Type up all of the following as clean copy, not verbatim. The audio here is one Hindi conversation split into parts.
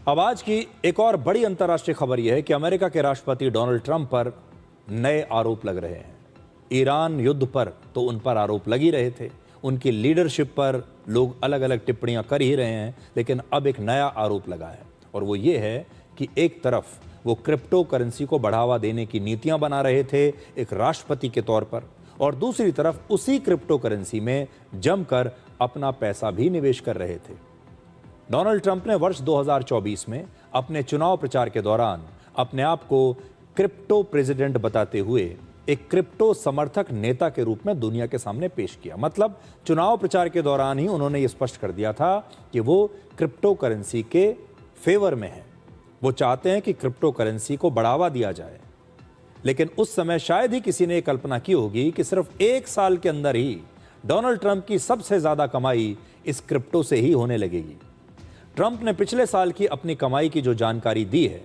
अब आज की एक और बड़ी अंतर्राष्ट्रीय खबर यह है कि अमेरिका के राष्ट्रपति डोनाल्ड ट्रंप पर नए आरोप लग रहे हैं। ईरान युद्ध पर तो उन पर आरोप लग ही रहे थे, उनकी लीडरशिप पर लोग अलग अलग टिप्पणियां कर ही रहे हैं, लेकिन अब एक नया आरोप लगा है और वो ये है कि एक तरफ वो क्रिप्टो करेंसी को बढ़ावा देने की नीतियां बना रहे थे एक राष्ट्रपति के तौर पर, और दूसरी तरफ उसी क्रिप्टो करेंसी में जमकर अपना पैसा भी निवेश कर रहे थे। डोनाल्ड ट्रंप ने वर्ष 2024 में अपने चुनाव प्रचार के दौरान अपने आप को क्रिप्टो प्रेसिडेंट बताते हुए एक क्रिप्टो समर्थक नेता के रूप में दुनिया के सामने पेश किया। मतलब चुनाव प्रचार के दौरान ही उन्होंने ये स्पष्ट कर दिया था कि वो क्रिप्टो करेंसी के फेवर में है, वो चाहते हैं कि क्रिप्टो करेंसी को बढ़ावा दिया जाए। लेकिन उस समय शायद ही किसी ने कल्पना की होगी कि सिर्फ एक साल के अंदर ही डोनाल्ड ट्रंप की सबसे ज्यादा कमाई इस क्रिप्टो से ही होने लगेगी। ट्रंप ने पिछले साल की अपनी कमाई की जो जानकारी दी है,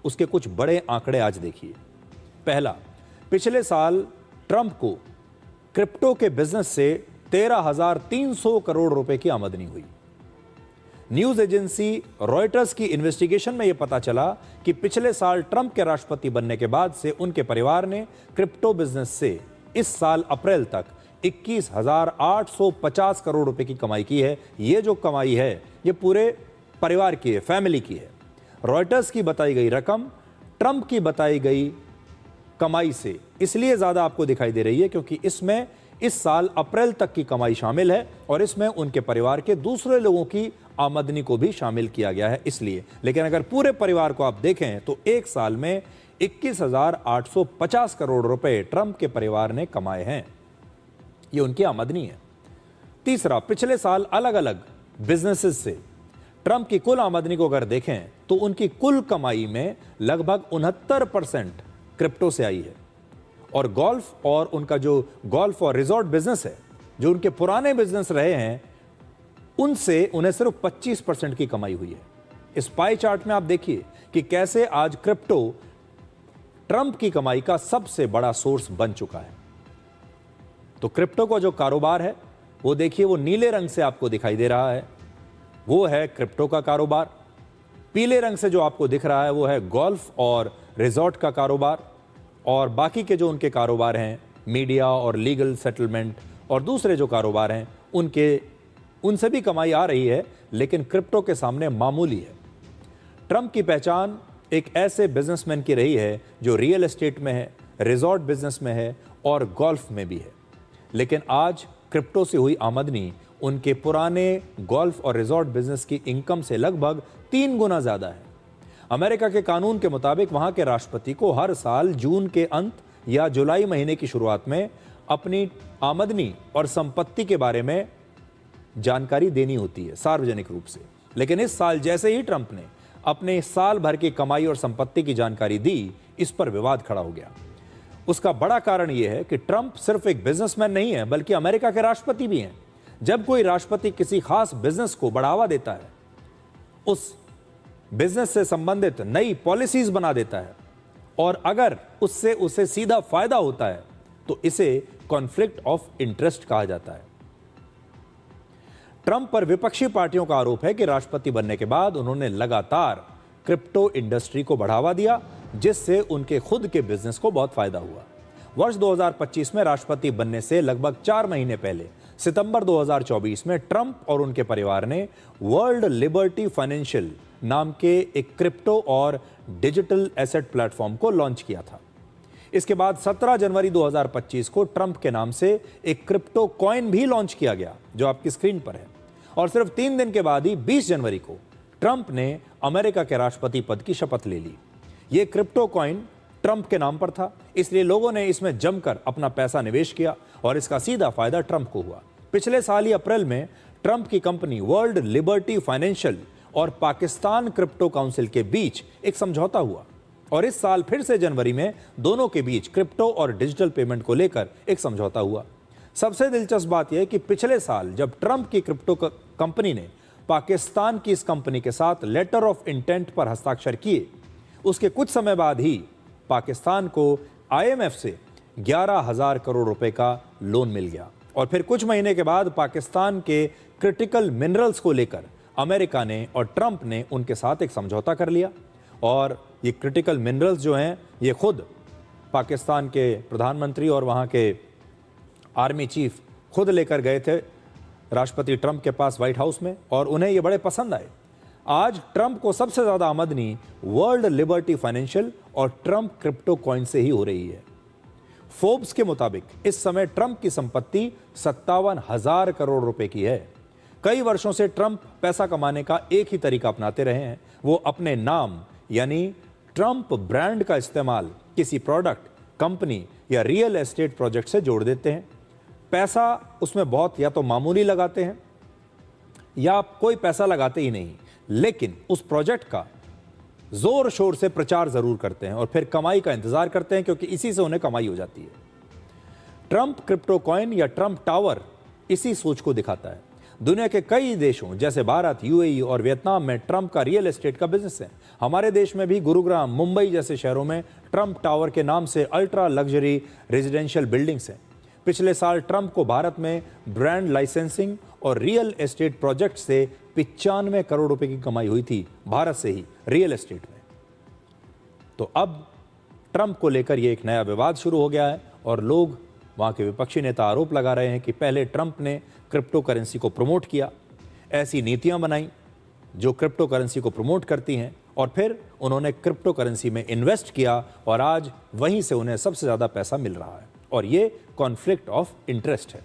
उसके कुछ बड़े आंकड़े आज देखिए। पहला, पिछले साल ट्रंप को क्रिप्टो के बिजनेस से 13,300 करोड़ रुपए की आमदनी हुई। न्यूज एजेंसी रॉयटर्स की इन्वेस्टिगेशन में यह पता चला कि पिछले साल ट्रंप के राष्ट्रपति बनने के बाद से उनके परिवार ने क्रिप्टो बिजनेस से इस साल अप्रैल तक 21,850 करोड़ रुपए की कमाई की है। यह जो कमाई है ये पूरे परिवार की है, फैमिली की है। रॉयटर्स की बताई गई रकम ट्रंप की बताई गई कमाई से इसलिए ज्यादा आपको दिखाई दे रही है क्योंकि इसमें इस साल अप्रैल तक की कमाई शामिल है और इसमें उनके परिवार के दूसरे लोगों की आमदनी को भी शामिल किया गया है इसलिए। लेकिन अगर पूरे परिवार को आप देखें तो एक साल में 21,850 करोड़ रुपए ट्रंप के परिवार ने कमाए हैं, ये उनकी आमदनी है। तीसरा, पिछले साल अलग अलग बिजनेसेस से ट्रंप की कुल आमदनी को अगर देखें तो उनकी कुल कमाई में लगभग 69% क्रिप्टो से आई है। और गोल्फ और उनका जो गोल्फ और रिजॉर्ट बिजनेस है, जो उनके पुराने बिजनेस रहे हैं, उनसे उन्हें सिर्फ 25% की कमाई हुई है। इस पाई चार्ट में आप देखिए कि कैसे आज क्रिप्टो ट्रंप की कमाई का सबसे बड़ा सोर्स बन चुका है। तो क्रिप्टो का जो कारोबार है वो देखिए, वो नीले रंग से आपको दिखाई दे रहा है, वो है क्रिप्टो का कारोबार। पीले रंग से जो आपको दिख रहा है वो है गोल्फ और रिजॉर्ट का कारोबार। और बाकी के जो उनके कारोबार हैं, मीडिया और लीगल सेटलमेंट और दूसरे जो कारोबार हैं, उनसे भी कमाई आ रही है, लेकिन क्रिप्टो के सामने मामूली है। ट्रंप की पहचान एक ऐसे बिजनेसमैन की रही है जो रियल एस्टेट में है, रिजॉर्ट बिजनेस में है और गोल्फ में भी है। लेकिन आज क्रिप्टो से हुई आमदनी उनके पुराने गोल्फ और रिजॉर्ट बिजनेस की इनकम से लगभग 3 गुना ज्यादा है। अमेरिका के कानून के मुताबिक वहां के राष्ट्रपति को हर साल जून के अंत या जुलाई महीने की शुरुआत में अपनी आमदनी और संपत्ति के बारे में जानकारी देनी होती है सार्वजनिक रूप से। लेकिन इस साल जैसे ही ट्रंप ने अपने साल भर की कमाई और संपत्ति की जानकारी दी, इस पर विवाद खड़ा हो गया। उसका बड़ा कारण यह है कि ट्रंप सिर्फ एक बिजनेसमैन नहीं है, बल्कि अमेरिका के राष्ट्रपति भी हैं। जब कोई राष्ट्रपति किसी खास बिजनेस को बढ़ावा देता है, उस बिजनेस से संबंधित नई पॉलिसीज बना देता है और अगर उससे उसे सीधा फायदा होता है तो इसे कॉन्फ्लिक्ट ऑफ इंटरेस्ट कहा जाता है। ट्रंप पर विपक्षी पार्टियों का आरोप है कि राष्ट्रपति बनने के बाद उन्होंने लगातार क्रिप्टो इंडस्ट्री को बढ़ावा दिया, जिससे उनके खुद के बिजनेस को बहुत फायदा हुआ। वर्ष 2025 में राष्ट्रपति बनने से लगभग 4 महीने पहले सितंबर 2024 में ट्रंप और उनके परिवार ने वर्ल्ड लिबर्टी फाइनेंशियल नाम के एक क्रिप्टो और डिजिटल एसेट प्लेटफॉर्म को लॉन्च किया था। इसके बाद 17 जनवरी 2025 को ट्रंप के नाम से एक क्रिप्टो कॉइन भी लॉन्च किया गया, जो आपकी स्क्रीन पर है। और सिर्फ 3 दिन के बाद ही 20 जनवरी को ट्रंप ने अमेरिका के राष्ट्रपति पद की शपथ ले ली। यह क्रिप्टो कॉइन ट्रंप के नाम पर था, इसलिए लोगों ने इसमें जमकर अपना पैसा निवेश किया और इसका सीधा फायदा ट्रंप को हुआ। पिछले साल ही अप्रैल में ट्रंप की कंपनी वर्ल्ड लिबर्टी फाइनेंशियल और पाकिस्तान क्रिप्टो काउंसिल के बीच एक समझौता हुआ और इस साल फिर से जनवरी में दोनों के बीच क्रिप्टो और डिजिटल पेमेंट को लेकर एक समझौता हुआ। सबसे दिलचस्प बात यह है कि पिछले साल जब ट्रंप की क्रिप्टो कंपनी ने पाकिस्तान की इस कंपनी के साथ लेटर ऑफ इंटेंट पर हस्ताक्षर किए, उसके कुछ समय बाद ही पाकिस्तान को IMF से 11,000 करोड़ रुपए का लोन मिल गया और फिर कुछ महीने के बाद पाकिस्तान के क्रिटिकल मिनरल्स को लेकर अमेरिका ने और ट्रंप ने उनके साथ एक समझौता कर लिया और ये क्रिटिकल मिनरल्स जो हैं ये खुद पाकिस्तान के प्रधानमंत्री और वहाँ के आर्मी चीफ खुद लेकर गए थे राष्ट्रपति ट्रंप के पास व्हाइट हाउस में और उन्हें ये बड़े पसंद आए। आज ट्रंप को सबसे ज़्यादा आमदनी वर्ल्ड लिबर्टी फाइनेंशियल और ट्रंप क्रिप्टो कॉइन से ही हो रही है। फोर्ब्स के मुताबिक इस समय ट्रंप की संपत्ति 57,000 करोड़ रुपए की है। कई वर्षों से ट्रंप पैसा कमाने का एक ही तरीका अपनाते रहे हैं, वो अपने नाम यानी ट्रंप ब्रांड का इस्तेमाल किसी प्रोडक्ट, कंपनी या रियल एस्टेट प्रोजेक्ट से जोड़ देते हैं। पैसा उसमें बहुत या तो मामूली लगाते हैं या कोई पैसा लगाते ही नहीं, लेकिन उस प्रोजेक्ट का जोर शोर से प्रचार जरूर करते हैं और फिर कमाई का इंतजार करते हैं, क्योंकि इसी से उन्हें कमाई हो जाती है। ट्रंप क्रिप्टो कॉइन या ट्रंप टावर इसी सोच को दिखाता है। दुनिया के कई देशों जैसे भारत, यूएई और वियतनाम में ट्रंप का रियल एस्टेट का बिजनेस है। हमारे देश में भी गुरुग्राम, मुंबई जैसे शहरों में ट्रंप टावर के नाम से अल्ट्रा लग्जरी रेजिडेंशियल बिल्डिंग्स हैं। पिछले साल ट्रंप को भारत में ब्रांड लाइसेंसिंग और रियल एस्टेट प्रोजेक्ट से 95 करोड़ रुपए की कमाई हुई थी, भारत से ही रियल एस्टेट में। तो अब ट्रंप को लेकर यह एक नया विवाद शुरू हो गया है और लोग, वहां के विपक्षी नेता आरोप लगा रहे हैं कि पहले ट्रंप ने क्रिप्टो करेंसी को प्रमोट किया, ऐसी नीतियां बनाई जो क्रिप्टो करेंसी को प्रमोट करती हैं, और फिर उन्होंने क्रिप्टो करेंसी में इन्वेस्ट किया और आज वहीं से उन्हें सबसे ज़्यादा पैसा मिल रहा है। और ये कॉन्फ्लिक्ट ऑफ इंटरेस्ट है।